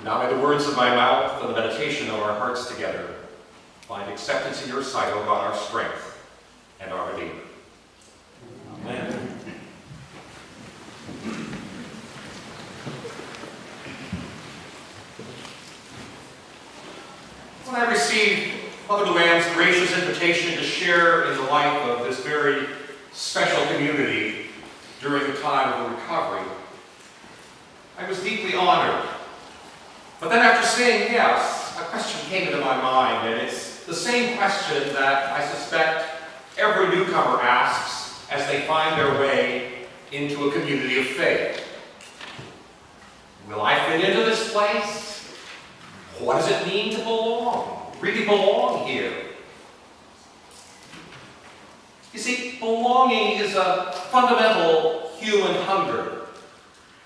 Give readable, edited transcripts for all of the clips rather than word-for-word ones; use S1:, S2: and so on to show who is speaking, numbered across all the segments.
S1: Now may the words of my mouth and the meditation of our hearts together find acceptance in your sight, O God, our strength and our Redeemer. Amen. When I received Mother Luann's gracious invitation to share in the life of this very special community during the time of the recovery, I was deeply honored. But then after saying yes, a question came into my mind, and it's the same question that I suspect every newcomer asks as they find their way into a community of faith. Will I fit into this place? What does it mean to belong? Really belong here? You see, belonging is a fundamental human hunger.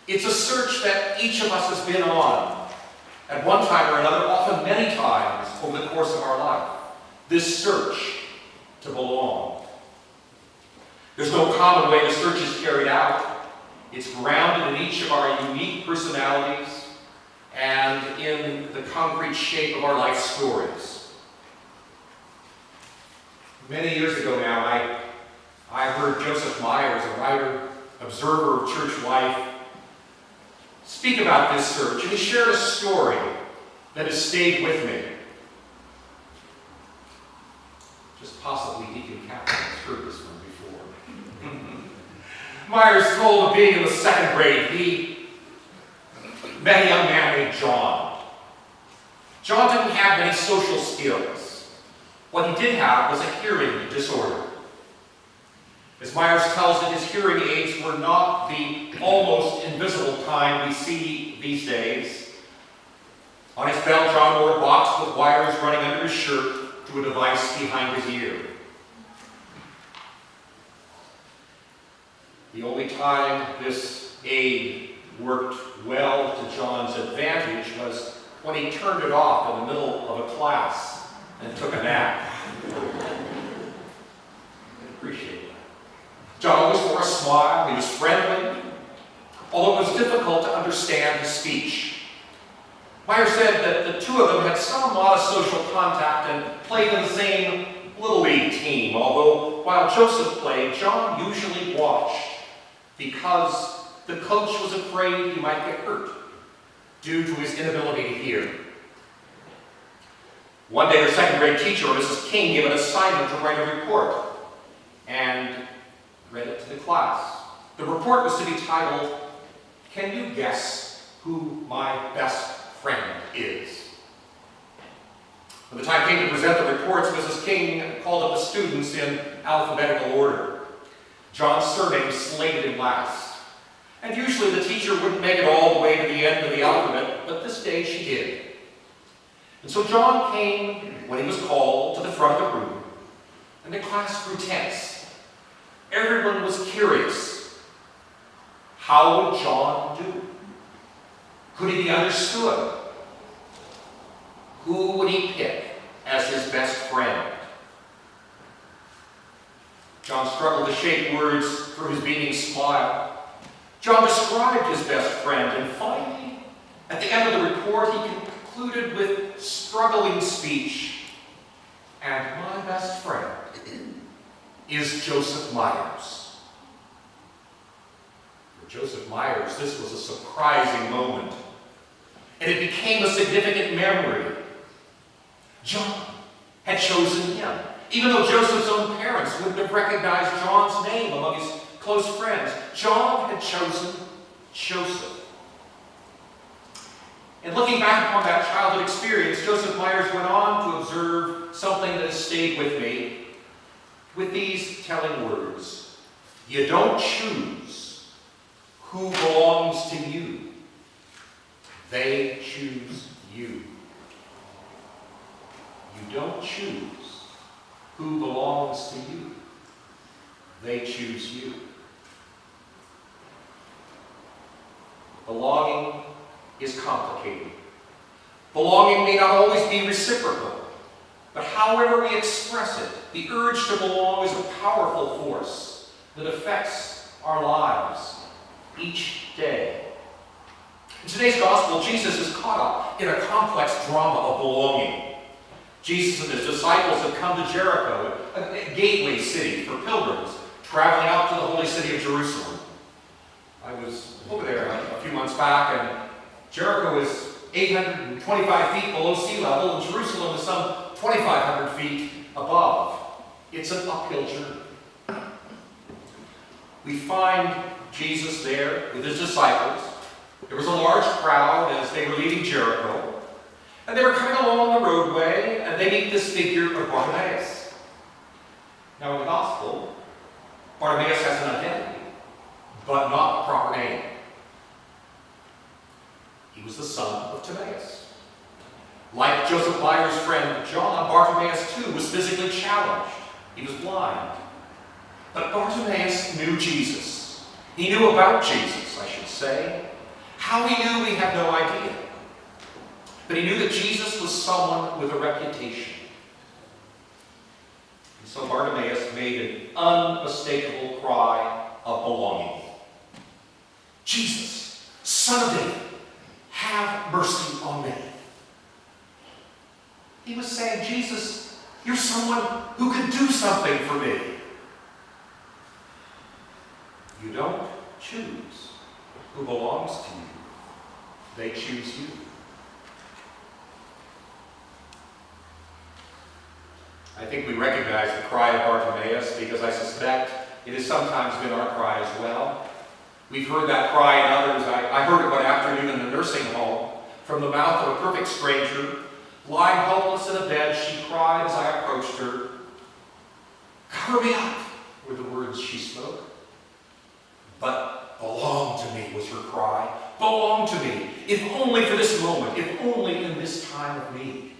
S1: It's a search that each of us has been on at one time or another, often many times over the course of our life. This search to belong. There's no common way the search is carried out. It's grounded in each of our unique personalities and in the concrete shape of our life stories. Many years ago now, I heard Joseph Myers, a writer, observer of church life, speak about this search, and he shared a story that has stayed with me. Just possibly Deacon Captain has heard this one before. Myers told of being in the second grade. He met a young man named John. John didn't have many social skills. What he did have was a hearing disorder. As Myers tells it, his hearing aids were not the almost invisible kind we see these days. On his belt, John wore a box with wires running under his shirt to a device behind his ear. The only time this aid worked well to John's advantage was when he turned it off in the middle of a class and took a nap. I appreciate that. John always wore a smile. He was friendly, although it was difficult to understand his speech. Myers said that the two of them had some modest social contact and played in the same Little League team, although while Joseph played, John usually watched because the coach was afraid he might get hurt due to his inability to hear. One day, their second grade teacher, Mrs. King, gave an assignment to write a report and read it to the class. The report was to be titled, "Can you guess who my best friend is?" When the time came to present the reports, Mrs. King called up the students in alphabetical order. John's surname slated him last. And usually the teacher wouldn't make it all the way to the end of the alphabet, but this day she did. And so John came, when he was called, to the front of the room, and the class grew tense. Everyone was curious. How would John do? Could he be understood? Who would he pick as his best friend? John struggled to shape words for his beaming smile. John described his best friend, and finally, at the end of the report, he concluded with struggling speech. And my best friend is Joseph Myers. For Joseph Myers, this was a surprising moment, and it became a significant memory. John had chosen him, even though Joseph's own parents wouldn't have recognized John's name among his close friends. John had chosen Joseph. And looking back upon that childhood experience, Joseph Myers went on to observe something that has stayed with me with these telling words. You don't choose who belongs to you. They choose you. You don't choose who belongs to you. They choose you. Belonging is complicated. Belonging may not always be reciprocal, but however we express it, the urge to belong is a powerful force that affects our lives each day. In today's gospel, Jesus is caught up in a complex drama of belonging. Jesus and his disciples have come to Jericho, a gateway city for pilgrims traveling out to the holy city of Jerusalem. I was over there a few months back, and Jericho is 825 feet below sea level, and Jerusalem is some 2,500 feet above. It's an uphill journey. We find Jesus there with his disciples. There was a large crowd as they were leaving Jericho, and they were coming along the roadway, and they meet this figure of Bartimaeus. Now in the gospel, Bartimaeus has an identity, but not a proper name. He was the son of Timaeus. Like Joseph Byer's friend John, Bartimaeus too was physically challenged. He was blind. But Bartimaeus knew Jesus. He knew about Jesus, I should say. How he knew, we have no idea. But he knew that Jesus was someone with a reputation. And so Bartimaeus made an unmistakable cry of belonging. Jesus, Son of David, have mercy on me. He was saying, Jesus, you're someone who could do something for me. You don't choose who belongs to you. They choose you. I think we recognize the cry of Bartimaeus because I suspect it has sometimes been our cry as well. We've heard that cry in others. I heard it one afternoon in a nursing home from the mouth of a perfect stranger. Lying helpless in a bed, she cried as I approached her. "Cover me up," were the words she spoke. But belong to me was her cry. Belong to me, if only for this moment, if only in this time of need.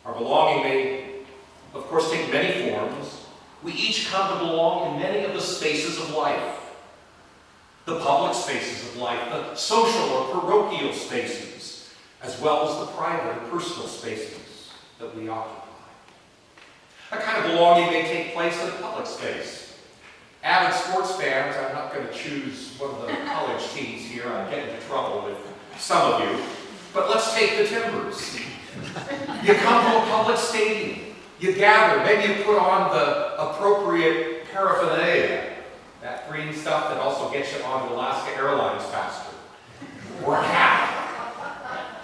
S1: Our belonging may, of course, take many forms. We each come to belong in many of the spaces of life. The public spaces of life, the social or parochial spaces, as well as the private and personal spaces that we occupy. A kind of belonging may take place in a public space. Avid sports fans, I'm not going to choose one of the college teams here, I'd get into trouble with some of you, but let's take the Timbers. You come to a public stadium, you gather, maybe you put on the appropriate paraphernalia, that green stuff that also gets you onto Alaska Airlines faster, or a hat,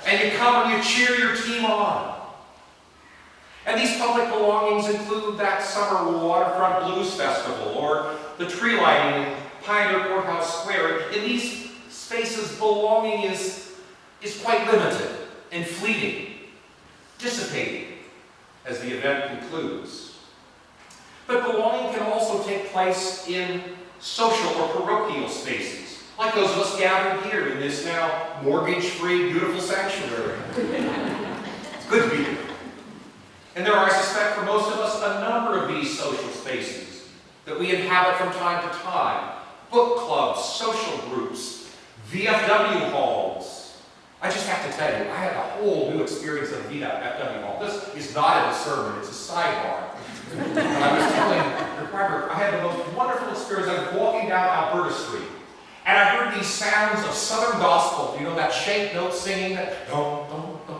S1: and you come and you cheer your team on. And these public belongings include that summer waterfront blues festival or the tree lighting in Pioneer Courthouse Square. In these spaces, belonging is quite limited and fleeting, dissipating as the event concludes. But belonging can also take place in social or parochial spaces, like those of us gathered here in this now mortgage-free, beautiful sanctuary. It's good to be here. And there are, I suspect, for most of us, a number of these social spaces that we inhabit from time to time. Book clubs, social groups, VFW halls. I just have to tell you, I had a whole new experience at a VFW hall. This is not a sermon, it's a sidebar. I was telling Robert, I had the most wonderful experience. I was walking down Alberta Street, and I heard these sounds of Southern gospel. You know, that shake note singing, that dum, dum, dum.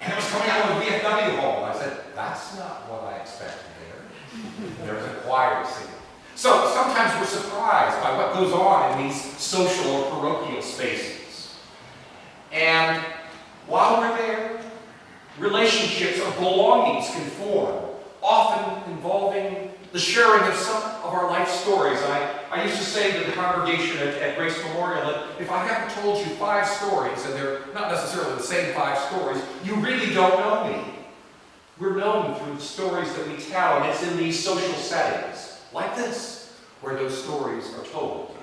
S1: And it was coming out of the VFW hall. I said, that's not what I expected there. There was a choir singing. So sometimes we're surprised by what goes on in these social or parochial spaces. And while we're there, relationships or belongings can form, often involving the sharing of some of our life stories. I used to say to the congregation at Grace Memorial that if I haven't told you 5 stories, and they're not necessarily the same 5 stories, you really don't know me. We're known through the stories that we tell, and it's in these social settings, like this, where those stories are told.